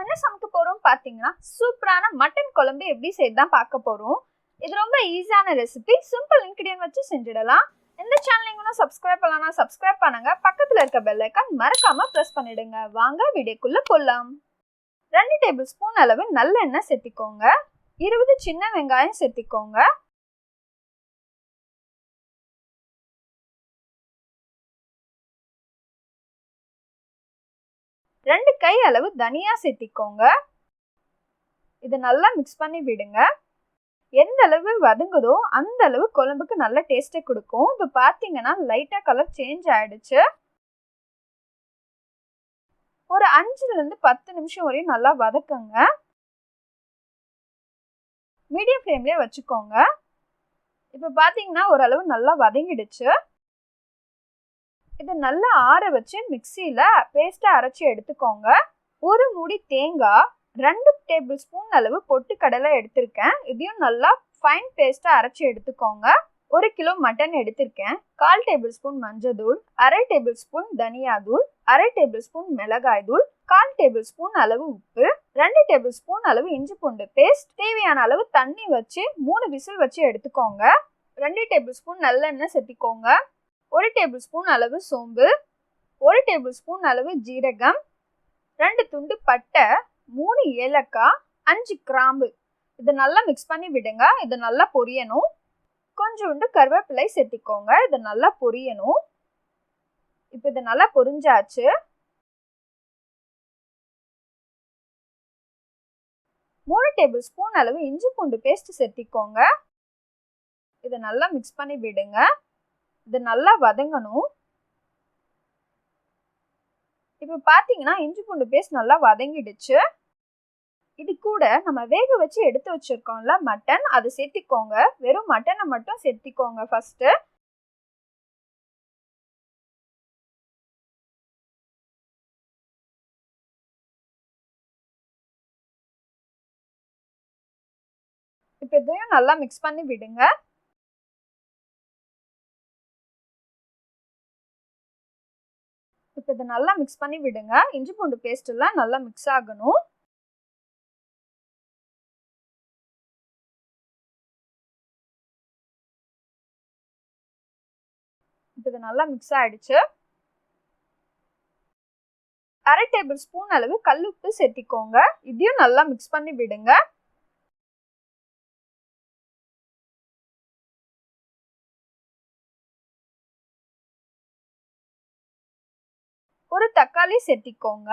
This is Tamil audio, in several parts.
நம்ம என்ன சமைக்க போறோம் பாத்தீங்கன்னா சூப்பரான மட்டன் குழம்பு எப்படி செய்யலாம் பார்க்க போறோம். இது ரொம்ப ஈஸியான ரெசிபி, சிம்பிள் இன்கிரிடியன்ட் வச்சு செஞ்சிடலாம். இந்த சேனலை இன்னும் சப்ஸ்கிரைப் பண்ணலனா சப்ஸ்கிரைப் பண்ணுங்க, பக்கத்துல இருக்க பெல் ஐகான் மறக்காம பிரஸ் பண்ணிடுங்க. வாங்க வீடியோக்குள்ள போலாம். 2 டேபிள் ஸ்பூன் அளவு நல்லெண்ணெய் சேர்த்திக்கோங்க. 20 சின்ன வெங்காயம் சேர்த்திக்கோங்க. ரெண்டு கை அளவு தனியா சேர்த்திக்கோங்க. இதை நல்லா மிக்ஸ் பண்ணி விடுங்க. எந்த அளவு வதங்குதோ அந்த அளவு குழம்புக்கு நல்ல டேஸ்ட்டை கொடுக்கும். இப்போ பார்த்தீங்கன்னா லைட்டா கலர் சேஞ்ச் ஆயிடுச்சு. ஒரு 5ல இருந்து 10 நிமிஷம் வரையும் நல்லா வதக்குங்க. மீடியம் ஃப்ளேம்லயே வச்சுக்கோங்க. இப்போ பார்த்தீங்கன்னா ஓரளவு நல்லா வதங்கிடுச்சு. இதை நல்லா ஆற வச்சு மிக்சியில பேஸ்டா அரைச்சி எடுத்துக்கோங்க. ஒரு மூடி தேங்காய், 2 டேபிள் ஸ்பூன் அளவு பொட்டுக்கடலை எடுத்திருக்கேன். இதையும் நல்லா ஃபைன் பேஸ்டா அரைச்சி எடுத்துக்கோங்க. 1 கிலோ மட்டன் எடுத்திருக்கேன். 1/4 டேபிள் ஸ்பூன் மஞ்சள் தூள், 1/2 டேபிள் ஸ்பூன் தனியா தூள், 1/2 டேபிள் ஸ்பூன் மிளகாய் தூள், 1/4 டேபிள் ஸ்பூன் அளவு உப்பு, 2 டேபிள் ஸ்பூன் அளவு இஞ்சி பூண்டு பேஸ்ட், தேவையான அளவு தண்ணி வச்சு 3 விசில் வச்சு எடுத்துக்கோங்க. 2 டேபிள் ஸ்பூன் நல்லெண்ணெய் சேர்த்திக்கோங்க. 1 டேபிள் ஸ்பூன் அளவு சோம்பு, 1 டேபிள் ஸ்பூன் அளவு ஜீரகம், 2 துண்டு பட்டை, 3 ஏலக்காய், 5 கிராம்பு. இதை நல்லா மிக்ஸ் பண்ணி விடுங்க. இது நல்லா பொரியணும். கொஞ்சோண்டு கருவேப்பிலை சேர்த்திக்கோங்க. இது நல்லா பொரியணும். இப்போ இது நல்லா பொரிஞ்சாச்சு. 3 டேபிள் ஸ்பூன் அளவு இஞ்சி பூண்டு பேஸ்ட் சேர்த்திக்கோங்க. இதை நல்லா மிக்ஸ் பண்ணி விடுங்க. இது நல்லா வதங்கணும். இப்போ பார்த்தீங்கன்னா இஞ்சி பூண்டு பேஸ்ட் நல்லா வதங்கிடுச்சு. இது கூட நம்ம வேக வச்சு எடுத்து வச்சிருக்கோம்ல மட்டன், அது சேர்த்திக்கோங்க. வெறும் மட்டனை மட்டும் சேர்த்திக்கோங்க ஃபர்ஸ்ட். இப்போ இதையும் நல்லா மிக்ஸ் பண்ணி விடுங்க. இப்போ இதை நல்லா மிக்ஸ் பண்ணி விடுங்க. இஞ்சி பூண்டு பேஸ்ட் எல்லாம் நல்லா மிக்ஸ் ஆகணும். இப்போ இது நல்லா மிக்ஸ் ஆயிடுச்சு. 1/2 டேபிள் ஸ்பூன் அளவு கல்லுப்பு சேர்த்திக்கோங்க. இதையும் நல்லா மிக்ஸ் பண்ணி விடுங்க. ஒரு தக்காளி சேர்த்திக்கோங்க.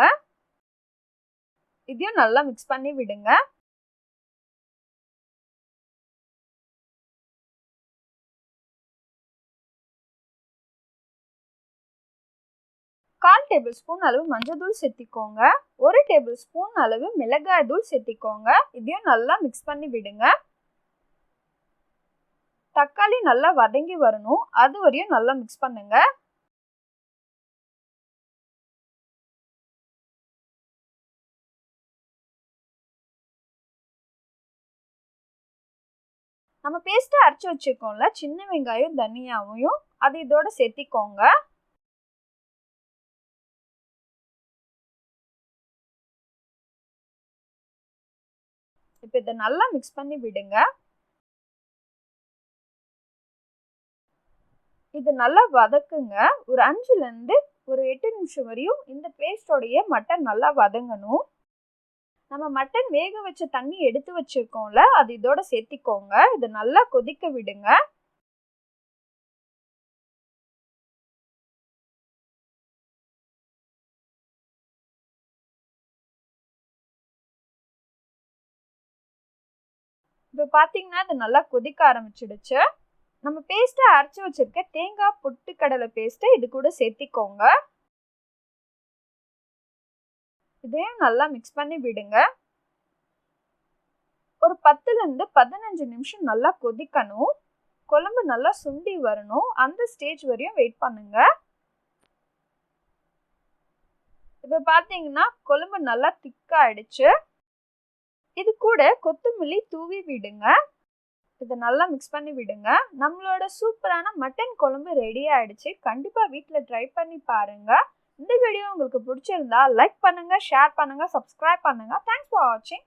இதையும் நல்லா மிக்ஸ் பண்ணி விடுங்க. கால் டேபிள் ஸ்பூன் அளவு மஞ்சள் தூள் சேர்த்திக்கோங்க. 1 டேபிள் ஸ்பூன் அளவு மிளகாய் தூள் சேர்த்திக்கோங்க. இதையும் நல்லா மிக்ஸ் பண்ணி விடுங்க. தக்காளி நல்லா வதங்கி வரணும், அது வரையும் நல்லா மிக்ஸ் பண்ணுங்க. நம்ம பேஸ்டா அரைச்சு வச்சிருக்கோம்ல சின்ன வெங்காயம் தனியாவையும் அது இதோட சேர்த்திக்கோங்க. இப்போ இதை நல்லா மிக்ஸ் பண்ணி விடுங்க. இது நல்லா வதக்குங்க. ஒரு 5ல இருந்து ஒரு 8 நிமிஷம் வரையும் இந்த பேஸ்டோடைய மட்டன் நல்லா வதங்கணும். நம்ம மட்டன் வேக வச்ச தண்ணி எடுத்து வச்சிருக்கோம்ல, அது இதோட சேர்த்திக்கோங்க. இது நல்லா கொதிக்க விடுங்க. இப்போ பார்த்தீங்கன்னா இது நல்லா கொதிக்க ஆரம்பிச்சிடுச்சு. நம்ம பேஸ்ட்டை அரைச்சி வச்சிருக்க தேங்காய் பொட்டுக்கடலை பேஸ்ட்டை இது கூட சேர்த்திக்கோங்க. இதையும் நல்லா மிக்ஸ் பண்ணி விடுங்க. ஒரு 10ல இருந்து 15 நிமிஷம் நல்லா கொதிக்கணும். குழம்பு நல்லா சுண்டி வரணும். அந்த ஸ்டேஜ் வரையும் வெயிட் பண்ணுங்க. இப்போ பார்த்தீங்கன்னா குழம்பு நல்லா திக்காயிடுச்சு. இது கூட கொத்தமல்லி தூவி விடுங்க. இதை நல்லா மிக்ஸ் பண்ணி விடுங்க. நம்மளோட சூப்பரான மட்டன் குழம்பு ரெடி ஆயிடுச்சு. கண்டிப்பா வீட்டில் ட்ரை பண்ணி பாருங்க. இந்த வீடியோ உங்களுக்கு பிடிச்சிருந்தா லைக் பண்ணுங்க, ஷேர் பண்ணுங்க, சப்ஸ்கிரைப் பண்ணுங்க. தேங்க்ஸ் ஃபார் வாட்சிங்.